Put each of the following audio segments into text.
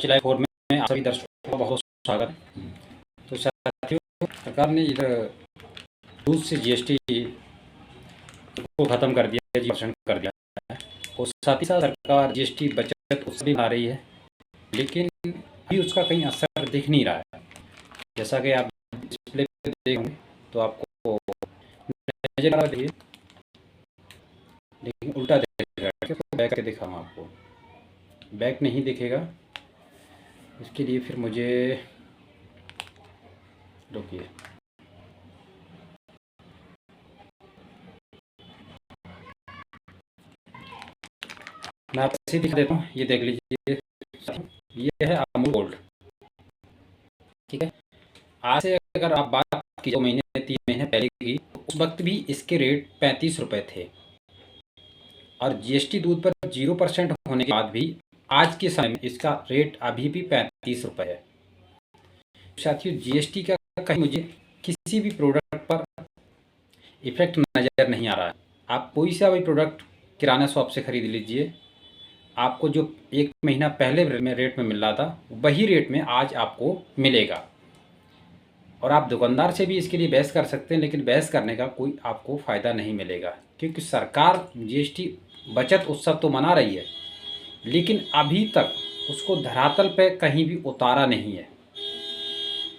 ST live 4 में आप सभी दर्शकों का बहुत स्वागत है। तो साथियों, सरकार ने इधर दूध से जीएसटी को ख़त्म कर दिया, 0% कर दिया है। और साथ ही साथ सरकार जीएसटी बचत उससे भी बना रही है, लेकिन अभी उसका कहीं असर दिख नहीं रहा है। जैसा कि आप डिस्प्ले पे देखेंगे तो आपको नजर आ रही है, लेकिन उल्टा दिखेगा। तो बैक करके दिखाऊँ आपको, बैक नहीं दिखेगा। इसके लिए फिर मुझे रुकिए, मैं आपको ऐसे दिखा देता हूँ। ये देख लीजिए, ये है अमूल गोल्ड, ठीक है। आज से अगर आप बात की 2 महीने 3 महीने पहले की, उस वक्त भी इसके रेट 35 रुपये थे, और जीएसटी दूध पर 0% होने के बाद भी आज के समय में इसका रेट अभी भी 35 रुपये है। साथियों, जीएसटी का कहीं मुझे किसी भी प्रोडक्ट पर इफेक्ट नज़र नहीं आ रहा है। आप कोई सा भी प्रोडक्ट किराना शॉप से ख़रीद लीजिए, आपको जो 1 महीना पहले रेट में मिल रहा था, वही रेट में आज आपको मिलेगा। और आप दुकानदार से भी इसके लिए बहस कर सकते हैं, लेकिन बहस करने का कोई आपको फ़ायदा नहीं मिलेगा, क्योंकि सरकार जीएसटी बचत उत्सव तो मना रही है, लेकिन अभी तक उसको धरातल पे कहीं भी उतारा नहीं है।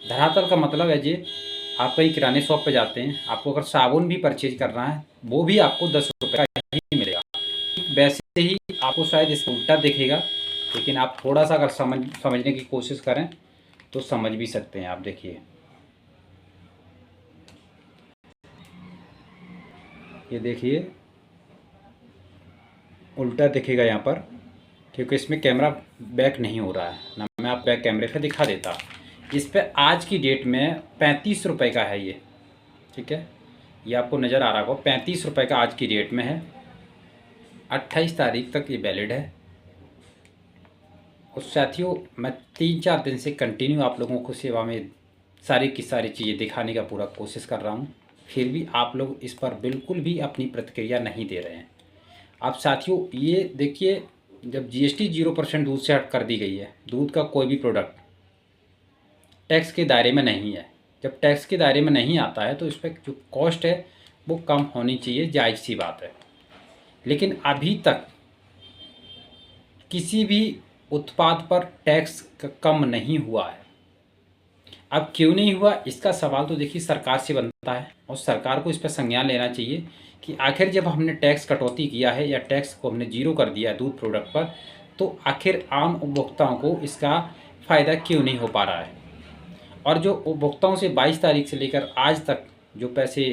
धरातल का मतलब है जी, आप कहीं किराने शॉप पे जाते हैं, आपको अगर साबुन भी परचेज करना है, वो भी आपको 10 रुपये का ही मिलेगा। वैसे ही आपको शायद इसको उल्टा दिखेगा, लेकिन आप थोड़ा सा अगर समझने की कोशिश करें तो समझ भी सकते हैं। आप देखिए, ये देखिए उल्टा दिखेगा यहाँ पर, क्योंकि इसमें कैमरा बैक नहीं हो रहा है ना। मैं आप बैक कैमरे पे दिखा देता। इस पे आज की डेट में 35 रुपये का है ये, ठीक है। ये आपको नज़र आ रहा होगा, 35 रुपये का आज की डेट में है। 28 तारीख तक ये वैलिड है। और साथियों, मैं 3-4 दिन से कंटिन्यू आप लोगों को सेवा में सारी की सारी चीज़ें दिखाने का पूरा कोशिश कर रहा हूँ, फिर भी आप लोग इस पर बिल्कुल भी अपनी प्रतिक्रिया नहीं दे रहे हैं। अब साथियों, ये देखिए, जब जीएसटी 0% दूध से हट कर दी गई है, दूध का कोई भी प्रोडक्ट टैक्स के दायरे में नहीं है। जब टैक्स के दायरे में नहीं आता है तो इस पर जो कॉस्ट है वो कम होनी चाहिए, जायज़ सी बात है। लेकिन अभी तक किसी भी उत्पाद पर टैक्स कम नहीं हुआ है। अब क्यों नहीं हुआ, इसका सवाल तो देखिए सरकार से बनता है, और सरकार को इस पर संज्ञान लेना चाहिए कि आखिर जब हमने टैक्स कटौती किया है या टैक्स को हमने 0 कर दिया है दूध प्रोडक्ट पर, तो आखिर आम उपभोक्ताओं को इसका फ़ायदा क्यों नहीं हो पा रहा है। और जो उपभोक्ताओं से 22 तारीख से लेकर आज तक जो पैसे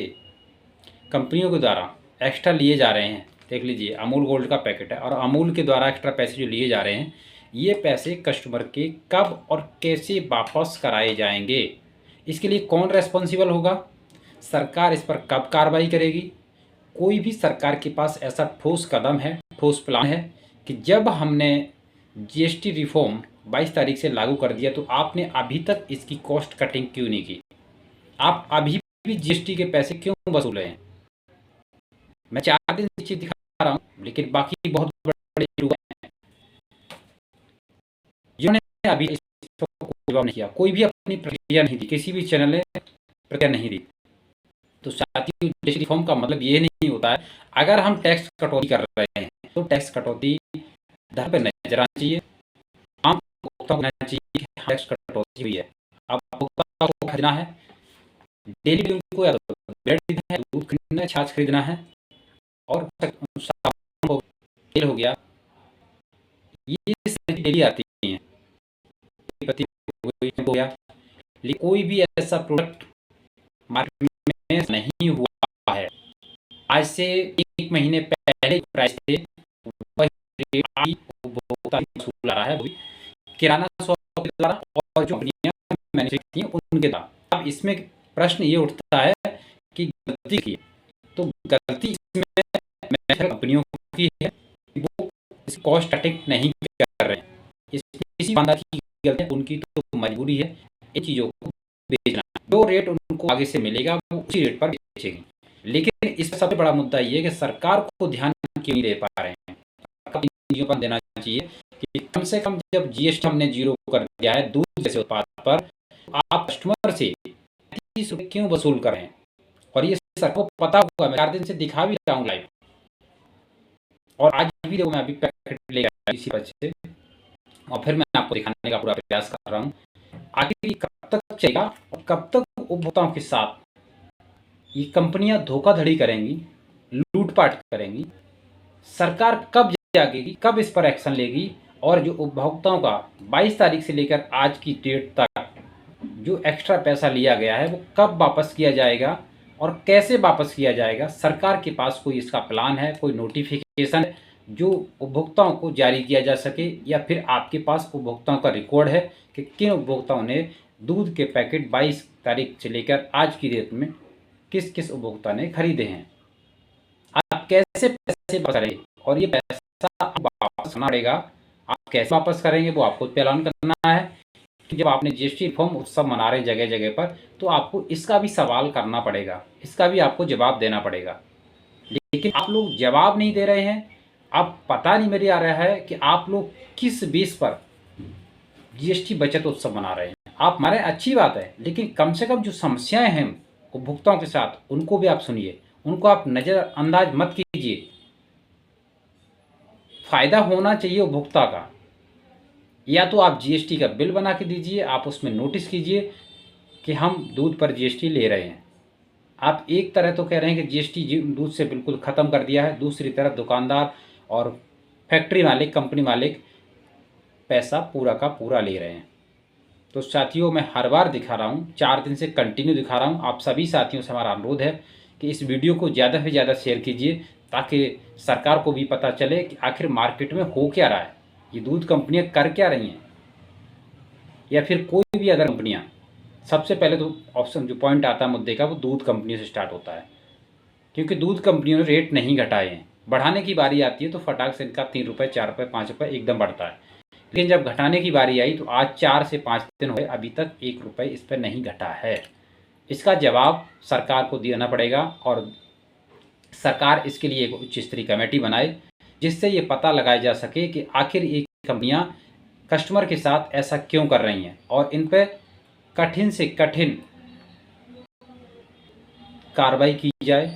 कंपनियों के द्वारा एक्स्ट्रा लिए जा रहे हैं, देख लीजिए अमूल गोल्ड का पैकेट है, और अमूल के द्वारा एक्स्ट्रा पैसे जो लिए जा रहे हैं, ये पैसे कस्टमर के कब और कैसे वापस कराए जाएंगे, इसके लिए कौन रेस्पॉन्सिबल होगा, सरकार इस पर कब कार्रवाई करेगी। कोई भी सरकार के पास ऐसा ठोस कदम है, ठोस प्लान है कि जब हमने जीएसटी रिफॉर्म 22 तारीख से लागू कर दिया, तो आपने अभी तक इसकी कॉस्ट कटिंग क्यों नहीं की। आप अभी भी जीएसटी के पैसे क्यों वसूल रहे हैं। मैं 4 दिन से दिखा रहा हूँ, लेकिन बाकी बहुत बड़े लोग हैं जिन्होंने अभी इस पर कोई जवाब नहीं किया, कोई भी अपनी प्रतिक्रिया नहीं दी, किसी भी चैनल ने प्रतिक्रिया नहीं दी। तो साथियों, जीएसटी रिफॉर्म का मतलब ये नहीं होता है अगर हम टैक्स कटौती कर रहे हैं तो टैक्स कटौती दर पर नजर आनी चाहिए, आम उपभोक्ता को कहना चाहिए कि टैक्स कटौती हुई है। अब उपभोक्ता को खरीदना है, डेली उनको या तो ब्रेड खरीदना है, दूध खरीदना है, छाछ खरीदना है, और साबुन हो, तेल हो गया, ये सारी डेली आती हैं, पत्ती हो गया। लेकिन कोई भी ऐसा प्रोडक्ट मार्केट में नहीं हुआ है। आज से 1 महीने पहले प्राइस थे, वही रेट उपभोक्ता वसूल आ रहा है, वो भी किराना शॉप के द्वारा और जो कंपनियां मैन्युफैक्चर करती हैं उनके द्वारा। अब इसमें प्रश्न ये उठता है कि गलती की, तो गलती इसमें कंपनियों की है कि वो इस कॉस्ट कटिंग नहीं कर रहे हैं। इसमें किसी दुकानदार की गलती है, उनकी तो मजबूरी है इन चीज़ों को बेचना। जो रेट उनको आगे से मिलेगा वो उसी रेट पर बेचेंगे। लेकिन इसमें सबसे बड़ा मुद्दा ये है कि सरकार को ध्यान क्यों नहीं दे पा रहे हैं। इन चीज़ों पर देना चाहिए कि कम से कम जब जीएसटी हमने जीरो कर दिया है दूध जैसे उत्पाद पर, आप कस्टमर से 30 रुपये क्यों वसूल कर रहे हैं? और ये सरकार को पता होगा, मैं 4 दिन से दिखा भी रहा हूँ लाइव, और आज भी देखो मैं अभी पैकेट ले आया इसी वजह से, और फिर मैं आपको दिखाने का पूरा प्रयास कर रहा हूँ। आखिर ये कब तक चलेगा और कब तक उपभोक्ताओं के साथ ये कंपनियां धोखाधड़ी करेंगी, लूटपाट करेंगी? सरकार कब जागेगी, कब इस पर एक्शन लेगी? और जो उपभोक्ताओं का 22 तारीख से लेकर आज की डेट तक जो एक्स्ट्रा पैसा लिया गया है वो कब वापस किया जाएगा और कैसे वापस किया जाएगा? सरकार के पास कोई इसका प्लान है, कोई नोटिफिकेशन है जो उपभोक्ताओं को जारी किया जा सके, या फिर आपके पास उपभोक्ताओं का रिकॉर्ड है कि किन उपभोक्ताओं ने दूध के पैकेट 22 तारीख से लेकर आज की डेट में किस किस उपभोक्ता ने खरीदे हैं? आप कैसे पैसे वापस करेंगे और ये पैसा वापस करना पड़ेगा। आप कैसे वापस करेंगे वो आपको ऐलान करना है कि जब आपने जीएसटी रिफॉर्म उत्सव मना रहे जगह जगह पर, तो आपको इसका भी सवाल करना पड़ेगा, इसका भी आपको जवाब देना पड़ेगा। लेकिन आप लोग जवाब नहीं दे रहे हैं। अब पता नहीं मेरे आ रहा है कि आप लोग किस बेस पर जीएसटी बचत उत्सव मना रहे हैं। आप मारे अच्छी बात है, लेकिन कम से कम जो समस्याएं हैं उपभोक्ताओं के साथ उनको भी आप सुनिए, उनको आप नज़रअंदाज मत कीजिए। फायदा होना चाहिए उपभोक्ता का। या तो आप जीएसटी का बिल बना के दीजिए, आप उसमें नोटिस कीजिए कि हम दूध पर जीएसटी ले रहे हैं। आप एक तरह तो कह रहे हैं कि जीएसटी दूध से बिल्कुल ख़त्म कर दिया है, दूसरी तरफ दुकानदार और फैक्ट्री मालिक, कंपनी मालिक पैसा पूरा का पूरा ले रहे हैं। तो साथियों, मैं हर बार दिखा रहा हूँ, 4 दिन से कंटिन्यू दिखा रहा हूँ। आप सभी साथियों से हमारा अनुरोध है कि इस वीडियो को ज़्यादा से ज़्यादा शेयर कीजिए, ताकि सरकार को भी पता चले कि आखिर मार्केट में हो क्या रहा है, ये दूध कंपनियां कर क्या रही हैं, या फिर कोई भी अदर कंपनियां। सबसे पहले तो ऑप्शन जो पॉइंट आता है मुद्दे का वो दूध कंपनियों से स्टार्ट होता है, क्योंकि दूध कंपनियों ने रेट नहीं घटाए हैं। बढ़ाने की बारी आती है तो फटाक से इनका 3 रुपये, 4 रुपये, 5 रुपये एकदम बढ़ता है। लेकिन जब घटाने की बारी आई तो आज 4 से 5 दिन हुए, अभी तक 1 रुपये इस पर नहीं घटा है। इसका जवाब सरकार को देना पड़ेगा, और सरकार इसके लिए एक उच्च स्तरीय कमेटी बनाए जिससे ये पता लगाया जा सके कि आखिर ये कंपनियां कस्टमर के साथ ऐसा क्यों कर रही हैं, और इन पर कठिन से कठिन कार्रवाई की जाए,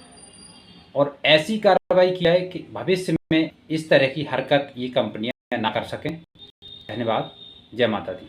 और ऐसी कार्रवाई की जाए कि भविष्य में इस तरह की हरकत ये कंपनियां ना कर सकें। धन्यवाद। जय माता दी।